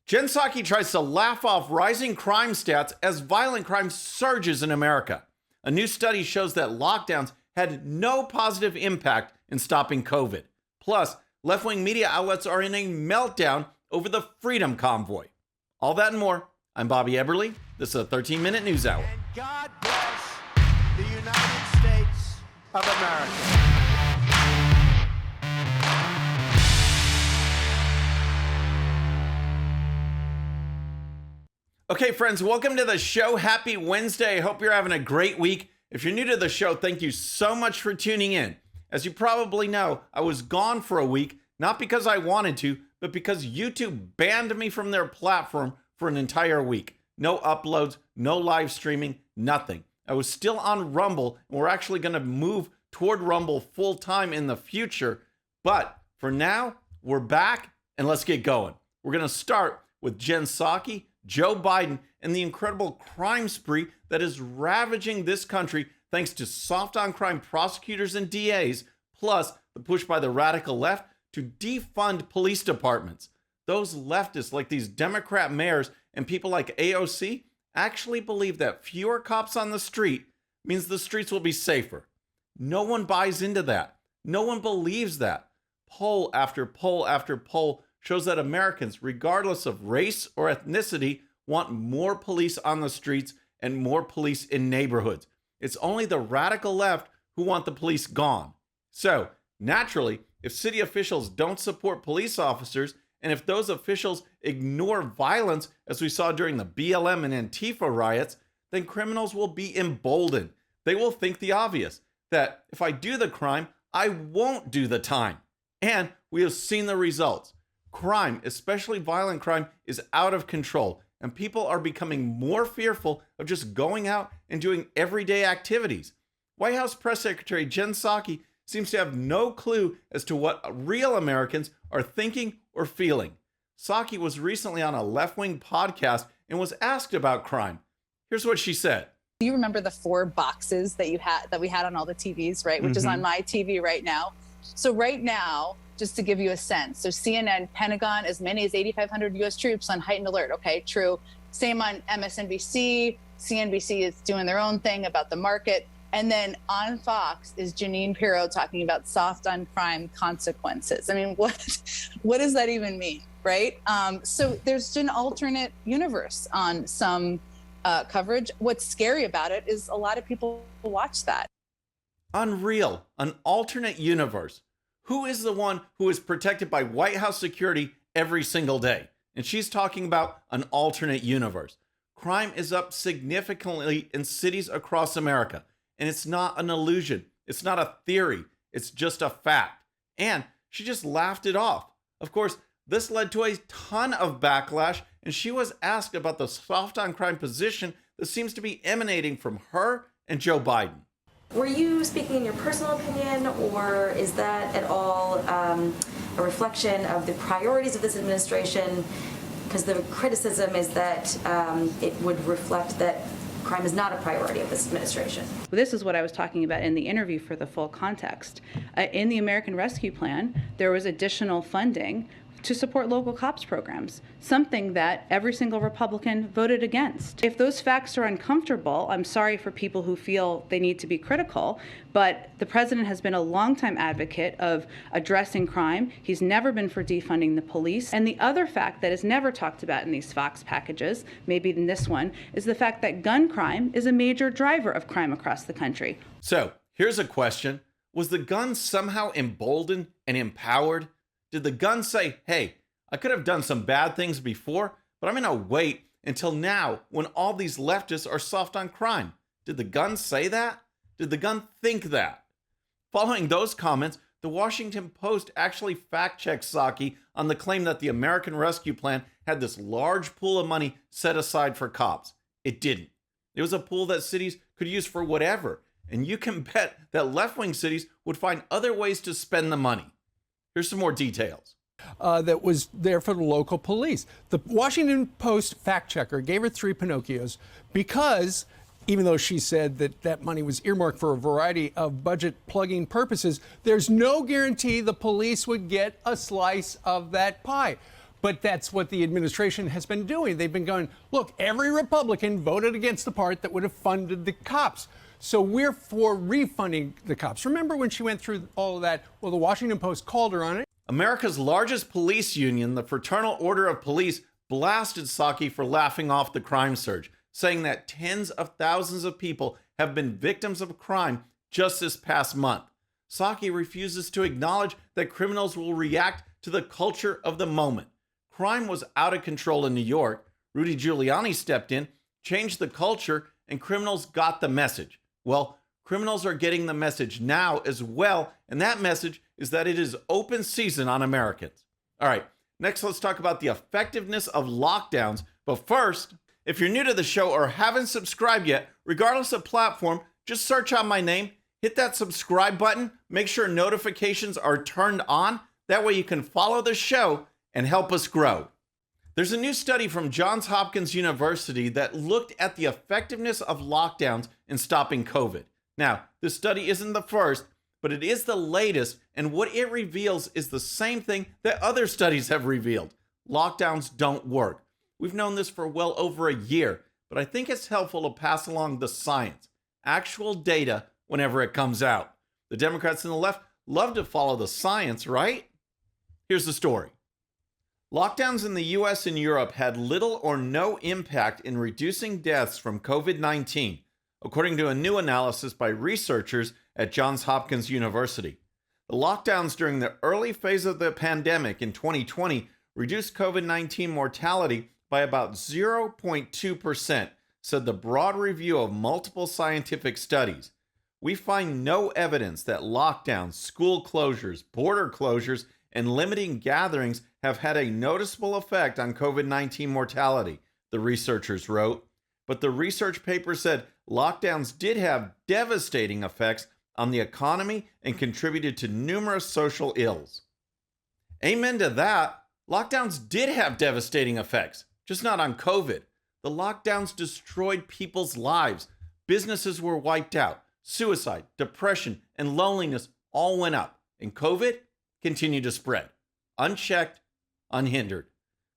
Jen Psaki tries to laugh off rising crime stats as violent crime surges in America. A new study shows that lockdowns had no positive impact in stopping COVID. Plus, left-wing media outlets are in a meltdown over the Freedom Convoy. All that and more. I'm Bobby Eberle. This is a 13-minute news hour. And God bless the United States of America. Okay, friends, welcome to the show. Happy Wednesday. I hope you're having a great week. If you're new to the show, thank you so much for tuning in. As you probably know, I was gone for a week, not because I wanted to, but because YouTube banned me from their platform for an entire week. No uploads, no live streaming, nothing. I was still on Rumble, and we're actually going to move toward Rumble full time in the future. But for now, we're back, and let's get going. We're going to start with Jen Psaki, Joe Biden, and the incredible crime spree that is ravaging this country thanks to soft on crime prosecutors and DAs, plus the push by the radical left to defund police departments. Those leftists, like these Democrat mayors and people like AOC, actually believe that fewer cops on the street means the streets will be safer. No one buys into that. No one believes that. Poll after poll after poll shows that Americans, regardless of race or ethnicity, want more police on the streets and more police in neighborhoods. It's only the radical left who want the police gone. So, naturally, if city officials don't support police officers, and if those officials ignore violence, as we saw during the BLM and Antifa riots, then criminals will be emboldened. They will think the obvious, that if I do the crime, I won't do the time. And we have seen the results. Crime, especially violent crime, is out of control, and people are becoming more fearful of just going out and doing everyday activities. White House Press Secretary Jen Psaki seems to have no clue as to what real Americans are thinking or feeling. Psaki was recently on a left-wing podcast and was asked about crime. Here's what she said. Do you remember the 4 boxes that we had on all the TVs, right? Which is on my TV right now. So right now, just to give you a sense, so CNN, Pentagon, as many as 8,500 U.S. troops on heightened alert. Okay, true. Same on MSNBC. CNBC is doing their own thing about the market. And then on Fox is Jeanine Pirro talking about soft on crime consequences. I mean, what does that even mean, right? So there's an alternate universe on some coverage. What's scary about it is a lot of people watch that. Unreal, an alternate universe. Who is the one who is protected by White House security every single day? And she's talking about an alternate universe. Crime is up significantly in cities across America. And it's not an illusion. It's not a theory. It's just a fact. And she just laughed it off. Of course, this led to a ton of backlash, and she was asked about the soft on crime position that seems to be emanating from her and Joe Biden. Were you speaking in your personal opinion, or is that at all a reflection of the priorities of this administration? Because the criticism is that it would reflect that crime is not a priority of this administration. This is what I was talking about in the interview for the full context. In the American Rescue Plan, there was additional funding to support local cops programs, something that every single Republican voted against. If those facts are uncomfortable, I'm sorry for people who feel they need to be critical, but the president has been a longtime advocate of addressing crime. He's never been for defunding the police. And the other fact that is never talked about in these Fox packages, maybe in this one, is the fact that gun crime is a major driver of crime across the country. So here's a question. Was the gun somehow emboldened and empowered? Did the gun say, hey, I could have done some bad things before, but I'm going to wait until now when all these leftists are soft on crime? Did the gun say that? Did the gun think that? Following those comments, the Washington Post actually fact-checked Psaki on the claim that the American Rescue Plan had this large pool of money set aside for cops. It didn't. It was a pool that cities could use for whatever, and you can bet that left-wing cities would find other ways to spend the money. Here's some more details. That was there for the local police. The Washington Post fact checker gave her 3 Pinocchios because even though she said that that money was earmarked for a variety of budget plugging purposes, there's no guarantee the police would get a slice of that pie. But that's what the administration has been doing. They've been going, look, every Republican voted against the part that would have funded the cops. So we're for refunding the cops. Remember when she went through all of that? Well, the Washington Post called her on it. America's largest police union, the Fraternal Order of Police, blasted Psaki for laughing off the crime surge, saying that tens of thousands of people have been victims of crime just this past month. Psaki refuses to acknowledge that criminals will react to the culture of the moment. Crime was out of control in New York. Rudy Giuliani stepped in, changed the culture, and criminals got the message. Well, criminals are getting the message now as well, and that message is that it is open season on Americans. All right, next let's talk about the effectiveness of lockdowns. But first, if you're new to the show or haven't subscribed yet, regardless of platform, just search out my name, hit that subscribe button, make sure notifications are turned on. That way you can follow the show and help us grow. There's a new study from Johns Hopkins University that looked at the effectiveness of lockdowns in stopping COVID. Now, this study isn't the first, but it is the latest, and what it reveals is the same thing that other studies have revealed. Lockdowns don't work. We've known this for well over a year, but I think it's helpful to pass along the science, actual data, whenever it comes out. The Democrats and the left love to follow the science, right? Here's the story. Lockdowns in the US and Europe had little or no impact in reducing deaths from COVID-19, according to a new analysis by researchers at Johns Hopkins University. The lockdowns during the early phase of the pandemic in 2020 reduced COVID-19 mortality by about 0.2%, said the broad review of multiple scientific studies. We find no evidence that lockdowns, school closures, border closures, and limiting gatherings have had a noticeable effect on COVID-19 mortality, the researchers wrote. But the research paper said lockdowns did have devastating effects on the economy and contributed to numerous social ills. Amen to that. Lockdowns did have devastating effects, just not on COVID. The lockdowns destroyed people's lives. Businesses were wiped out. Suicide, depression, and loneliness all went up. And COVID continued to spread, unchecked, unhindered.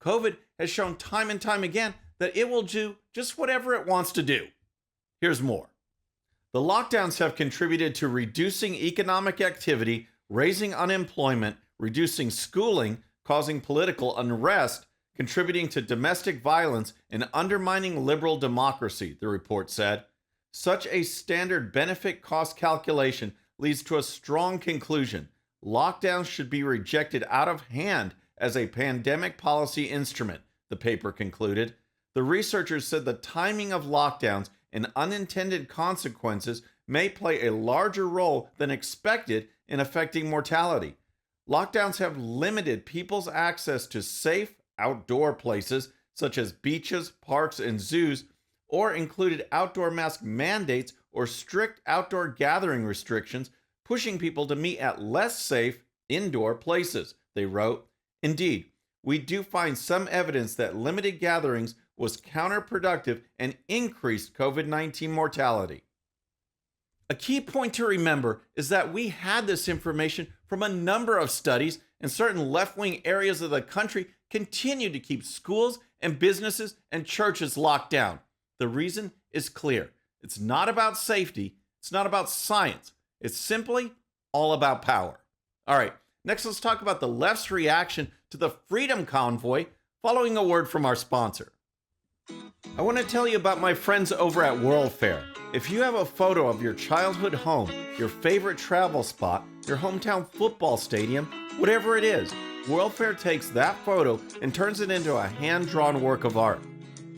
COVID has shown time and time again that it will do just whatever it wants to do. Here's more. The lockdowns have contributed to reducing economic activity, raising unemployment, reducing schooling, causing political unrest, contributing to domestic violence, and undermining liberal democracy, the report said. Such a standard benefit-cost calculation leads to a strong conclusion. Lockdowns should be rejected out of hand as a pandemic policy instrument, the paper concluded. The researchers said the timing of lockdowns and unintended consequences may play a larger role than expected in affecting mortality. Lockdowns have limited people's access to safe outdoor places such as beaches, parks, and zoos, or included outdoor mask mandates or strict outdoor gathering restrictions, pushing people to meet at less safe indoor places, they wrote. Indeed, we do find some evidence that limited gatherings was counterproductive and increased COVID-19 mortality. A key point to remember is that we had this information from a number of studies, and certain left-wing areas of the country continue to keep schools and businesses and churches locked down. The reason is clear. It's not about safety. It's not about science. It's simply all about power. All right, next let's talk about the left's reaction to the Freedom Convoy following a word from our sponsor. I want to tell you about my friends over at World Fair. If you have a photo of your childhood home, your favorite travel spot, your hometown football stadium, whatever it is, World Fair takes that photo and turns it into a hand-drawn work of art.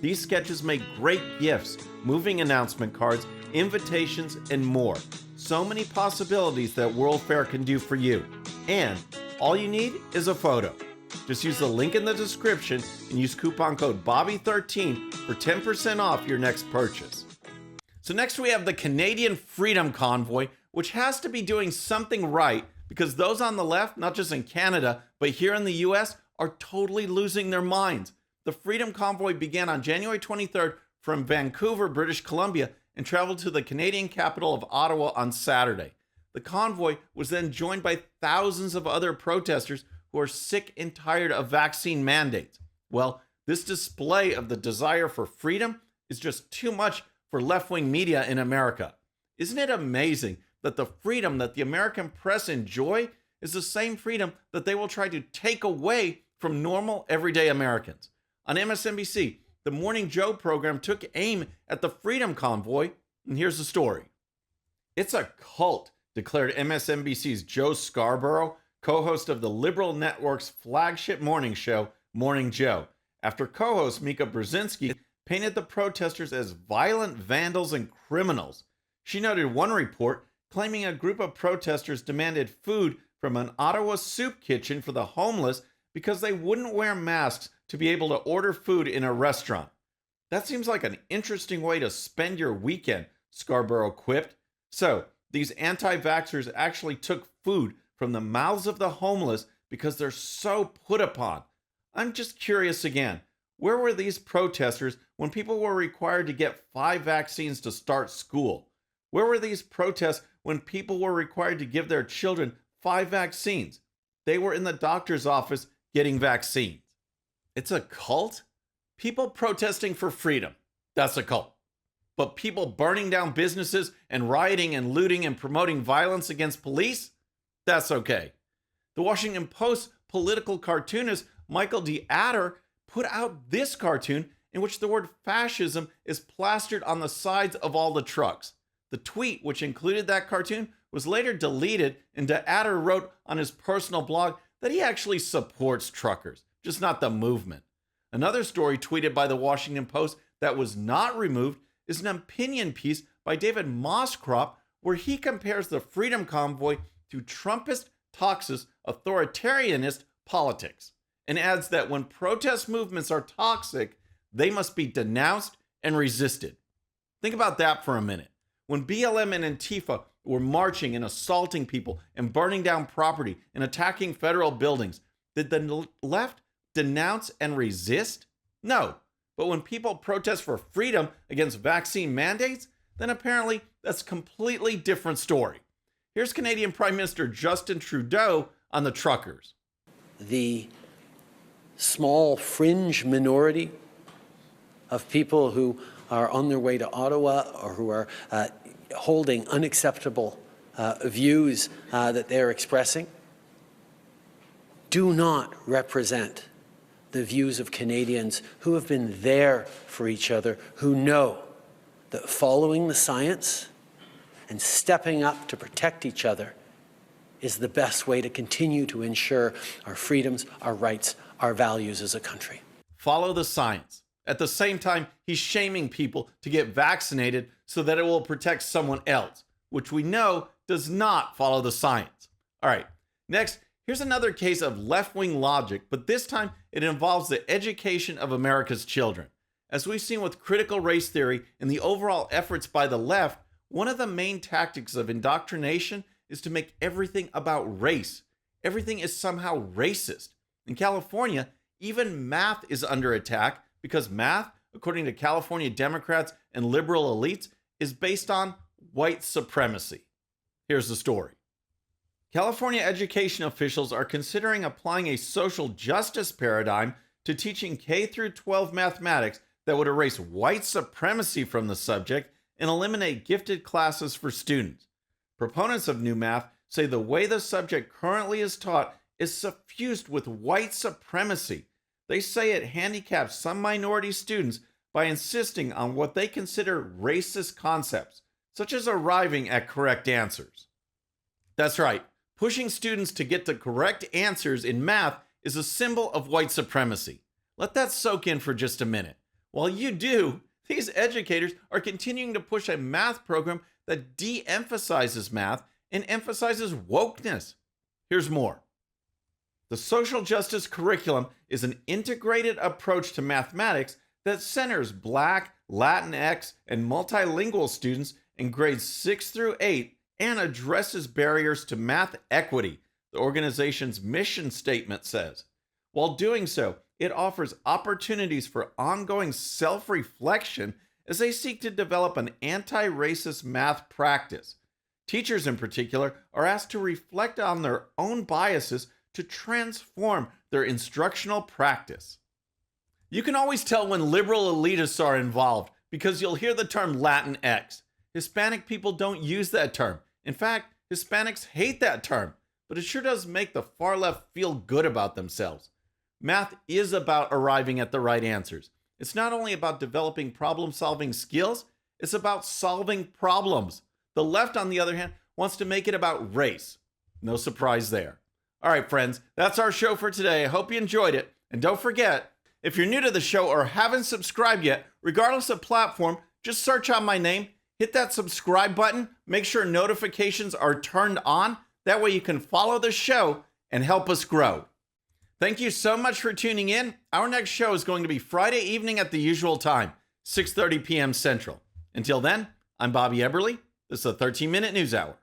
These sketches make great gifts, moving announcement cards, invitations, and more. So many possibilities that World Fair can do for you. And all you need is a photo. Just use the link in the description and use coupon code BOBBY13 for 10% off your next purchase. So next we have the Canadian Freedom Convoy, which has to be doing something right because those on the left, not just in Canada, but here in the US, are totally losing their minds. The Freedom Convoy began on January 23rd from Vancouver, British Columbia, and traveled to the Canadian capital of Ottawa on Saturday. The convoy was then joined by thousands of other protesters who who are sick and tired of vaccine mandates. Well, this display of the desire for freedom is just too much for left-wing media in America. Isn't it amazing that the freedom that the American press enjoy is the same freedom that they will try to take away from normal, everyday Americans? On MSNBC, the Morning Joe program took aim at the Freedom Convoy, and here's the story. It's a cult, declared MSNBC's Joe Scarborough, co-host of the liberal network's flagship morning show, Morning Joe, after co-host Mika Brzezinski painted the protesters as violent vandals and criminals. She noted one report claiming a group of protesters demanded food from an Ottawa soup kitchen for the homeless because they wouldn't wear masks to be able to order food in a restaurant. That seems like an interesting way to spend your weekend, Scarborough quipped. So, these anti-vaxxers actually took food from the mouths of the homeless because they're so put upon. I'm just curious again, where were these protesters when people were required to get 5 vaccines to start school? Where were these protests when people were required to give their children 5 vaccines? They were in the doctor's office getting vaccines. It's a cult? People protesting for freedom, that's a cult. But people burning down businesses and rioting and looting and promoting violence against police? That's okay. The Washington Post political cartoonist Michael D. Adder put out this cartoon in which the word fascism is plastered on the sides of all the trucks. The tweet, which included that cartoon, was later deleted, and Adder wrote on his personal blog that he actually supports truckers, just not the movement. Another story tweeted by the Washington Post that was not removed is an opinion piece by David Moscrop where he compares the Freedom Convoy to Trumpist, toxicist, authoritarianist politics, and adds that when protest movements are toxic, they must be denounced and resisted. Think about that for a minute. When BLM and Antifa were marching and assaulting people and burning down property and attacking federal buildings, did the left denounce and resist? No. But when people protest for freedom against vaccine mandates, then apparently that's a completely different story. Here's Canadian Prime Minister Justin Trudeau on the truckers. The small fringe minority of people who are on their way to Ottawa or who are holding unacceptable views that they're expressing do not represent the views of Canadians who have been there for each other, who know that following the science and stepping up to protect each other is the best way to continue to ensure our freedoms, our rights, our values as a country. Follow the science. At the same time, he's shaming people to get vaccinated so that it will protect someone else, which we know does not follow the science. All right, next, here's another case of left-wing logic, but this time it involves the education of America's children. As we've seen with critical race theory and the overall efforts by the left, one of the main tactics of indoctrination is to make everything about race. Everything is somehow racist. In California, even math is under attack because math, according to California Democrats and liberal elites, is based on white supremacy. Here's the story. California education officials are considering applying a social justice paradigm to teaching K through 12 mathematics that would erase white supremacy from the subject and eliminate gifted classes for students. Proponents of new math say the way the subject currently is taught is suffused with white supremacy. They say it handicaps some minority students by insisting on what they consider racist concepts, such as arriving at correct answers. That's right, pushing students to get the correct answers in math is a symbol of white supremacy. Let that soak in for just a minute. While you do, these educators are continuing to push a math program that de-emphasizes math and emphasizes wokeness. Here's more. The social justice curriculum is an integrated approach to mathematics that centers Black, Latinx, and multilingual students in grades 6 through 8 and addresses barriers to math equity, the organization's mission statement says. While doing so, it offers opportunities for ongoing self-reflection as they seek to develop an anti-racist math practice. Teachers in particular are asked to reflect on their own biases to transform their instructional practice. You can always tell when liberal elitists are involved because you'll hear the term Latinx. Hispanic people don't use that term. In fact, Hispanics hate that term, but it sure does make the far left feel good about themselves. Math is about arriving at the right answers. It's not only about developing problem-solving skills, it's about solving problems. The left, on the other hand, wants to make it about race. No surprise there. All right, friends, that's our show for today. I hope you enjoyed it. And don't forget, if you're new to the show or haven't subscribed yet, regardless of platform, just search out my name, hit that subscribe button, make sure notifications are turned on. That way you can follow the show and help us grow. Thank you so much for tuning in. Our next show is going to be Friday evening at the usual time, 6:30 p.m. Central. Until then, I'm Bobby Eberle. This is a 13-minute news hour.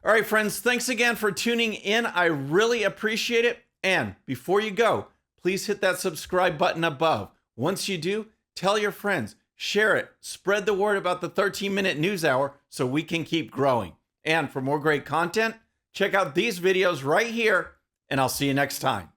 All right, friends, thanks again for tuning in. I really appreciate it. And before you go, please hit that subscribe button above. Once you do, tell your friends, share it, spread the word about the 13-minute news hour so we can keep growing. And for more great content, check out these videos right here, and I'll see you next time.